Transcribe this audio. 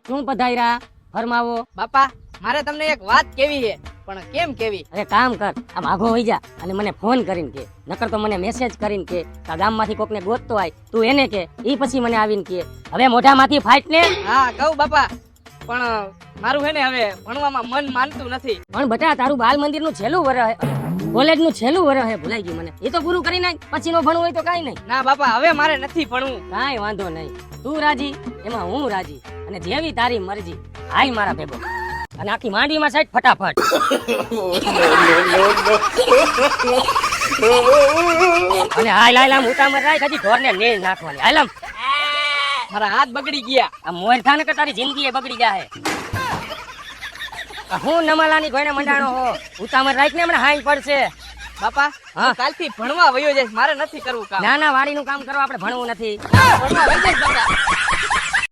શું પધાર્યા? ફરમાવો. બાપા મારે તમને એક વાત કેવી છે, પણ કેમ કેવી? અરે કામ કર, આમ આઘો હોઈ જા અને મને ફોન કરીને કે, નકર તો મને મેસેજ કરીને કે આ ગામમાંથી કોકને ગોતતો આય, તું એને કે, ઈ પછી મને આવીને કે. હવે મોઢામાંથી ફાટ ને. હા કહું બાપા, પણ મારું હે ને હવે ભણવામાં મન માનતું નથી. પણ બટા તારું બાલ મંદિરનું છેલ્લું વરહ, કોલેજનું છેલ્લું વરહ હે, ભૂલાઈ ગયું મને. એ તો પૂરું કરી નાખ, પછી નો ભણવું હોય તો કાઈ નહીં. ના બાપા હવે મારે નથી ભણવું. કાઈ વાંધો નહીં, તું રાજી એમાં હું રાજી, અને જેવી તારી મરજી. હાલ મારા ભેગો અને આખી માંડીમાં સાઈડ ફટાફટ. અને હાલ હાલ આમ ઉતામર રાખ, હજી ઢોરને નેલ નાખવાની. હાલ આમ. મારા હાથ બગડી ગયા. આ મોર થાને કે તારી જિંદગી બગડી જાહે. હું નમાલાની ગોયને મંડાણો હો, ઉતામર રાખ ને હમણાં હાઈ પડશે. બાપા હા. કાલથી ભણવા વયો જઈશ, મારે નથી કરવું કામ. ના ના, વાડીનું કામ કરવા આપણે ભણવું નથી. ભણવા વયો જઈશ બાપા.